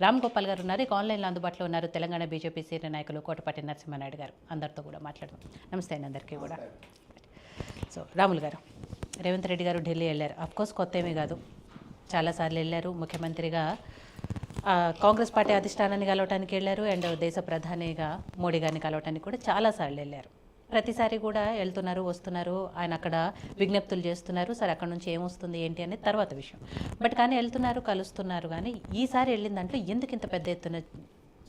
రామ్ గోపాల్ గారు ఉన్నారు. ఇక ఆన్లైన్లో అందుబాటులో ఉన్నారు. తెలంగాణ బీజేపీ సీనియర్ నాయకులు కోటపాటి నరసింహానాయుడు గారు. అందరితో కూడా మాట్లాడదాం. నమస్తే అండి అందరికీ కూడా. సో రాములు గారు, రేవంత్ రెడ్డి గారు ఢిల్లీ వెళ్ళారు. అఫ్కోర్స్ కొత్త ఏమీ కాదు, చాలాసార్లు వెళ్ళారు. ముఖ్యమంత్రిగా కాంగ్రెస్ పార్టీ అధిష్టానాన్ని కలవటానికి వెళ్ళారు. అండ్ దేశ ప్రధానిగా మోడీ గారిని కలవటానికి కూడా చాలాసార్లు వెళ్ళారు. ప్రతిసారి కూడా వెళ్తున్నారు, వస్తున్నారు. ఆయన అక్కడ విజ్ఞప్తులు చేస్తున్నారు. సరే, అక్కడ నుంచి ఏమొస్తుంది ఏంటి అనేది తర్వాత విషయం. బట్ కానీ వెళ్తున్నారు, కలుస్తున్నారు. కానీ ఈసారి వెళ్ళిన దాంట్లో ఎందుకు ఇంత పెద్ద ఎత్తున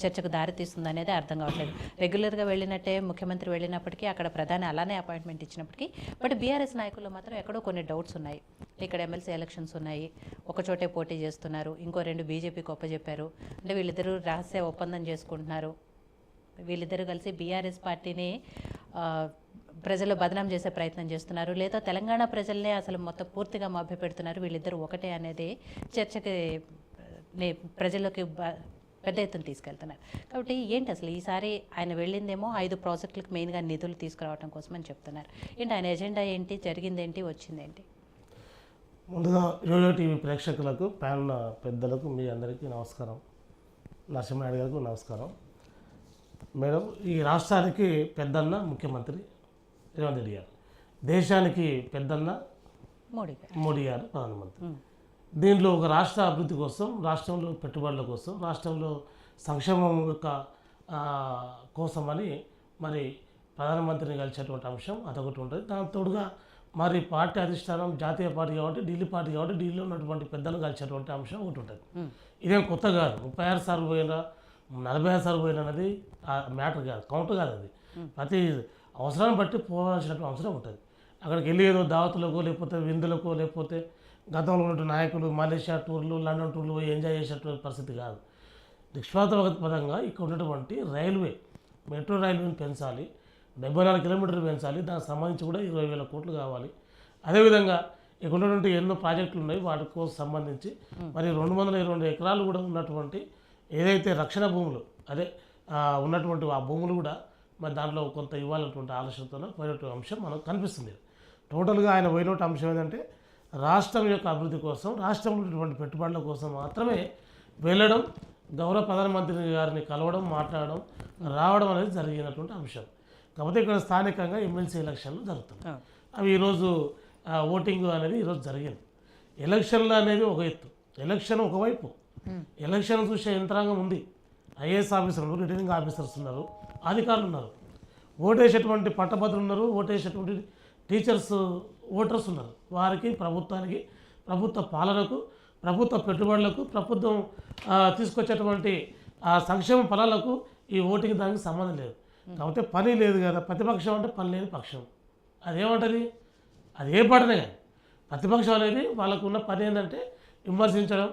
చర్చకు దారితీస్తుంది అనేది అర్థం కావట్లేదు. రెగ్యులర్గా వెళ్ళినట్టే ముఖ్యమంత్రి వెళ్ళినప్పటికీ, అక్కడ ప్రధాని అలానే అపాయింట్మెంట్ ఇచ్చినప్పటికీ, బట్ బీఆర్ఎస్ నాయకుల్లో మాత్రం ఎక్కడో కొన్ని డౌట్స్ ఉన్నాయి. ఇక్కడ ఎమ్మెల్సీ ఎలక్షన్స్ ఉన్నాయి, ఒకచోటే పోటీ చేస్తున్నారు, ఇంకో 2 బీజేపీకి ఒప్పజెప్పారు. అంటే వీళ్ళిద్దరూ రహస్య ఒప్పందం చేసుకుంటున్నారు. వీళ్ళిద్దరూ కలిసి బీఆర్ఎస్ పార్టీని ప్రజలు బదనాం చేసే ప్రయత్నం చేస్తున్నారు, లేదా తెలంగాణ ప్రజల్నే అసలు మొత్తం పూర్తిగా మభ్యపెడుతున్నారు. వీళ్ళిద్దరూ ఒకటే అనేది చర్చకి ప్రజల్లోకి పెద్ద ఎత్తున తీసుకెళ్తున్నారు. కాబట్టి ఏంటి అసలు ఈసారి ఆయన వెళ్ళిందేమో 5 ప్రాజెక్టులకు మెయిన్గా నిధులు తీసుకురావడం కోసం అని చెప్తున్నారు. ఏంటి ఆయన ఎజెండా ఏంటి, జరిగిందేంటి, వచ్చిందేంటి? ముందుగా రేడియో టీవీ ప్రేక్షకులకు, ప్యానల్ పెద్దలకు, మీ అందరికీ నమస్కారం. నరసింహానాయుడు గారికి నమస్కారం. మేడం, ఈ రాష్ట్రానికి పెద్దన్న ముఖ్యమంత్రి రేవంత్ రెడ్డి గారు, దేశానికి పెద్దన్న మోడీ గారు ప్రధానమంత్రి. దీంట్లో ఒక రాష్ట్ర అభివృద్ధి కోసం, రాష్ట్రంలో పెట్టుబడుల కోసం, రాష్ట్రంలో సంక్షేమం యొక్క కోసమని మరి ప్రధానమంత్రిని కలిసేటువంటి అంశం అదొకటి ఉంటుంది. దాని తోడుగా మరి పార్టీ అధిష్టానం జాతీయ పార్టీ కాబట్టి, ఢిల్లీ పార్టీ కాబట్టి, ఢిల్లీలో ఉన్నటువంటి పెద్దలను కలిసేటువంటి అంశం ఒకటి ఉంటుంది. ఇదేం కొత్త కాదు. 36 సార్లు పోయినా, 46 సార్లు పోయినా అనేది మ్యాటర్ కాదు, కౌంట్ కాదు. అది ప్రతి అవసరాన్ని బట్టి పోవాల్సినటువంటి అవసరం ఉంటుంది. అక్కడికి వెళ్ళి ఏదో దావతులకో, లేకపోతే విందులకో, లేకపోతే గతంలో ఉన్న నాయకులు మలేషియా టూర్లు, లండన్ టూర్లు పోయి ఎంజాయ్ చేసేటువంటి పరిస్థితి కాదు. నిష్పాదపదంగా ఇక్కడ ఉన్నటువంటి రైల్వే, మెట్రో రైల్వేని పెంచాలి, 74 కిలోమీటర్లు పెంచాలి. దానికి సంబంధించి కూడా 20,000 కోట్లు కావాలి. అదేవిధంగా ఇక్కడ ఉన్నటువంటి ఎన్నో ప్రాజెక్టులు ఉన్నాయి, వాటి కోసం సంబంధించి మరి 222 ఎకరాలు కూడా ఉన్నటువంటి ఏదైతే రక్షణ భూములు, అదే ఉన్నటువంటి ఆ భూములు కూడా మరి దాంట్లో కొంత ఇవ్వాలన్నటువంటి ఆలోచనతో పోయినటువంటి అంశం మనకు కనిపిస్తుంది. టోటల్గా ఆయన పోయినటువంటి అంశం ఏంటంటే రాష్ట్రం యొక్క అభివృద్ధి కోసం, రాష్ట్రంలో ఉన్నటువంటి పెట్టుబడుల కోసం మాత్రమే వెళ్ళడం, గౌరవ ప్రధానమంత్రి గారిని కలవడం, మాట్లాడడం, రావడం అనేది జరిగినటువంటి అంశం. కాకపోతే ఇక్కడ స్థానికంగా ఎమ్మెల్సీ ఎలక్షన్లు జరుగుతున్నాయి. అవి ఈరోజు ఓటింగ్ అనేది ఈరోజు జరిగింది. ఎలక్షన్లు అనేది ఒక ఎత్తు, ఎలక్షన్ ఒకవైపు, ఎలక్షన్ చూసే యంత్రాంగం ఉంది. ఐఏఎస్ ఆఫీసర్లు, రిటర్నింగ్ ఆఫీసర్స్ ఉన్నారు, అధికారులు ఉన్నారు, ఓటేసేటువంటి పట్టభద్రులు ఉన్నారు, ఓటేసేటువంటి టీచర్స్, ఓటర్స్ ఉన్నారు. వారికి, ప్రభుత్వానికి, ప్రభుత్వ పాలనకు, ప్రభుత్వ పెట్టుబడులకు, ప్రభుత్వం తీసుకొచ్చేటువంటి సంక్షేమ ఫలాలకు ఈ ఓటింగ్ దానికి సంబంధం లేదు. కాకపోతే పని లేదు కదా. ప్రతిపక్షం అంటే పని లేని పక్షం. అదేమంటుంది? అది ఏ పాటనే కానీ ప్రతిపక్షం అనేది వాళ్ళకు ఉన్న పని ఏంటంటే విమర్శించడం,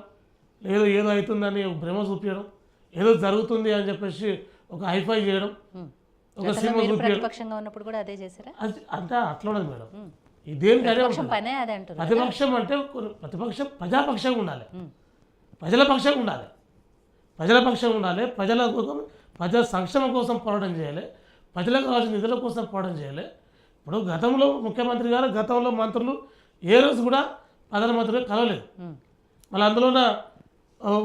ఏదో అవుతుందని భ్రమ చూపించడం, ఏదో జరుగుతుంది అని చెప్పేసి ఒక హైఫై చేయడం, ఒక సినిమా ప్రతిపక్షంగా ఉన్నప్పుడు కూడా అదే చేశారా? అంటే అట్లా ఉండదు మేడం. ఇదేంటి అదే ప్రతిపక్షం అంటే ప్రతిపక్షం ప్రజాపక్షంగా ఉండాలి, ప్రజల పక్షంగా ఉండాలి, ప్రజల పక్షంగా ఉండాలి. ప్రజల సంక్షేమం కోసం పోరాటం చేయాలి, ప్రజలకు కావాల్సిన నిధుల కోసం పోరాటం చేయాలి. ఇప్పుడు గతంలో ముఖ్యమంత్రి గారు, గతంలో మంత్రులు ఏ రోజు కూడా ప్రధానమంత్రిగా కలవలేదు. మళ్ళీ అందులో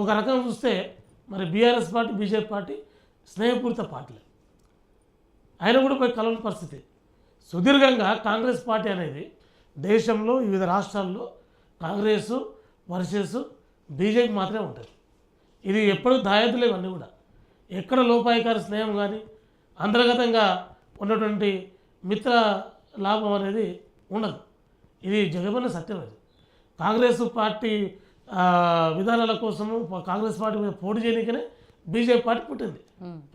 ఒక రకం చూస్తే మరి బీఆర్ఎస్ పార్టీ, బీజేపీ పార్టీ స్నేహపూరిత పార్టీలు, ఆయన కూడా పోయి కలవని పరిస్థితి. సుదీర్ఘంగా కాంగ్రెస్ పార్టీ అనేది దేశంలో వివిధ రాష్ట్రాల్లో కాంగ్రెస్ వర్సెస్ బీజేపీ మాత్రమే ఉంటుంది. ఇది ఎప్పుడు దాయదులు ఇవన్నీ కూడా ఎక్కడ లోపాయికారి స్నేహం కానీ, అంతర్గతంగా ఉన్నటువంటి మిత్ర లాభం అనేది ఉండదు. ఇది జగమన్న సత్యం. అది కాంగ్రెస్ పార్టీ విధానాల కోసము కాంగ్రెస్ పార్టీ మీద పోటీ చేయడానికనే బీజేపీ పార్టీ పుట్టింది.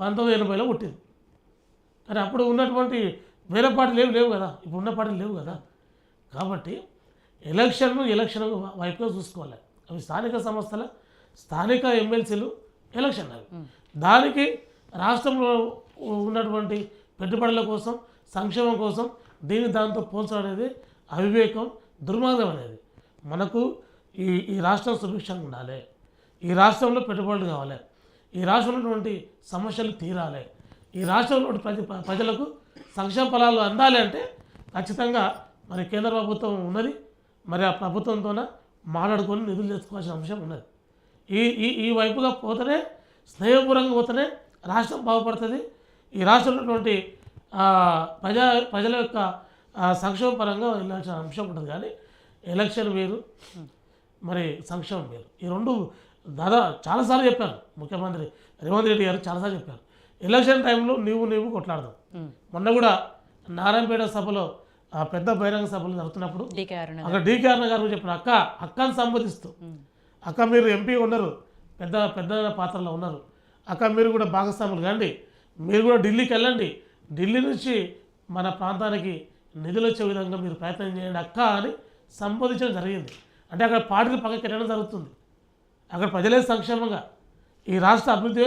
1980లో పుట్టింది. కానీ అప్పుడు ఉన్నటువంటి వేరే పార్టీలు లేవు కదా, ఇప్పుడు ఉన్న పార్టీలు లేవు కదా. కాబట్టి ఎలక్షన్ వైపుగా చూసుకోవాలి. అవి స్థానిక సంస్థల, స్థానిక ఎమ్మెల్సీలు ఎలక్షన్ అవి. దానికి రాష్ట్రంలో ఉన్నటువంటి పెట్టుబడుల కోసం, సంక్షేమం కోసం దాంతో పోల్చడం అనేది అవివేకం, దుర్మార్గం అనేది. మనకు ఈ రాష్ట్రం సుభిక్షంగా ఉండాలి, ఈ రాష్ట్రంలో పెట్టుబడులు కావాలి, ఈ రాష్ట్రంలో ఉన్నటువంటి సమస్యలు తీరాలి, ఈ రాష్ట్రంలో ప్రజలకు సంక్షేమ ఫలాలు అందాలి అంటే ఖచ్చితంగా మరి కేంద్ర ప్రభుత్వం ఉన్నది. మరి ఆ ప్రభుత్వంతోన మాట్లాడుకొని నిధులు తెచ్చుకోవాల్సిన అంశం ఉన్నది. ఈ ఈ ఈ వైపుగా పోతేనే స్నేహపూర్వకంగా పోతేనే రాష్ట్రం బాగుపడుతుంది. ఈ రాష్ట్రంలో ఉన్నటువంటి ప్రజల యొక్క సంక్షేమ పరంగా వెళ్ళాల్సిన అంశం ఉంటుంది. కానీ ఎలక్షన్ వేరు, మరి సంక్షేమం వేరు. ఈ రెండు చాలాసార్లు చెప్పారు ముఖ్యమంత్రి రేవంత్ రెడ్డి గారు, చాలాసార్లు చెప్పారు ఎలక్షన్ టైంలో నీవు కొట్లాడదాం. మొన్న కూడా నారాయణపేట సభలో పెద్ద బహిరంగ సభలు జరుగుతున్నప్పుడు అక్కడ డీకే అరుణ గారు చెప్పిన అక్కని సంబోధిస్తూ, అక్క మీరు ఎంపీ ఉన్నారు, పెద్ద పాత్రలో ఉన్నారు, అక్క మీరు కూడా భాగస్వాములు కాండి, మీరు కూడా ఢిల్లీకి వెళ్ళండి, ఢిల్లీ నుంచి మన ప్రాంతానికి నిధులు వచ్చే విధంగా మీరు ప్రయత్నం చేయండి అక్క అని సంబోధించడం జరిగింది. అంటే అక్కడ పార్టీలు పక్కకి వెళ్ళడం జరుగుతుంది. అక్కడ ప్రజలే సంక్షేమంగా ఈ రాష్ట్ర అభివృద్ధి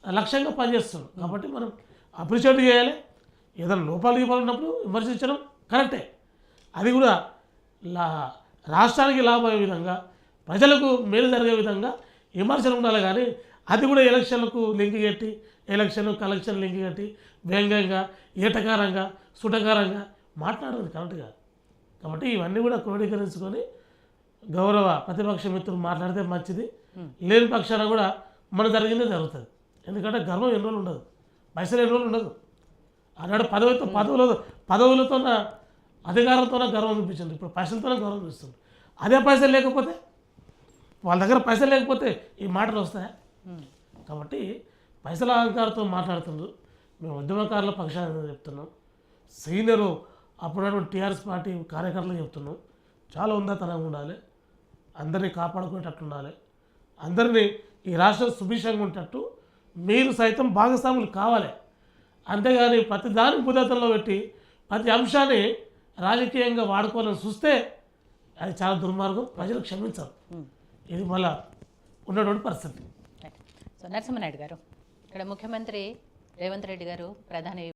లక్ష్యంగా పనిచేస్తున్నారు. కాబట్టి మనం అప్రిషియేట్ చేయాలి. ఏదైనా లోపాలు ఉన్నప్పుడు విమర్శించడం కరెక్టే. అది కూడా రాష్ట్రానికి లాభం అయ్యే విధంగా, ప్రజలకు మేలు జరిగే విధంగా విమర్శలు ఉండాలి. కానీ అది కూడా ఎలక్షన్లకు లింక్ కట్టి, కలెక్షన్ లింక్ కట్టి వ్యంగ్యంగా, ఏటకారంగా, సుటకారంగా మాట్లాడదు కరెక్ట్గా. కాబట్టి ఇవన్నీ కూడా క్రోడీకరించుకొని గౌరవ ప్రతిపక్ష మిత్రులు మాట్లాడితే మంచిది. లేని పక్షాన కూడా మన జరిగిందే జరుగుతుంది. ఎందుకంటే గర్వం ఎన్ని రోజులు ఉండదు, పైసలు ఎన్ని రోజులు ఉండదు. ఆనాడు పదవులతో అధికారంతో గర్వం చూపించింది, ఇప్పుడు పైసలతోనే గౌరవం చూస్తుంది. అదే పైసలు లేకపోతే, వాళ్ళ దగ్గర పైసలు లేకపోతే ఈ మాటలు వస్తాయా? కాబట్టి పైసల అహంకారంతో మాట్లాడుతున్నారు. మేము ఉద్యమకారుల పక్షాన్ని చెప్తున్నాం, సీనియరు అప్పుడున్నటువంటి టీఆర్ఎస్ పార్టీ కార్యకర్తలు చెప్తున్నాం, చాలా ఉందాతనంగా ఉండాలి, అందరినీ కాపాడుకునేటట్టు ఉండాలి, అందరినీ ఈ రాష్ట్రం సుభిక్షంగా ఉండేటట్టు మీరు సైతం భాగస్వాములు కావాలి. అంతేగాని ప్రతి దాన్ని బుద్ధతంలో పెట్టి ప్రతి అంశాన్ని రాజకీయంగా వాడుకోవాలని చూస్తే అది చాలా దుర్మార్గం, ప్రజలు క్షమించరు. ఇది మళ్ళా ఉన్నటువంటి పరిస్థితి. సో నరసింహనాయుడు గారు, ఇక్కడ ముఖ్యమంత్రి రేవంత్ రెడ్డి గారు ప్రధాని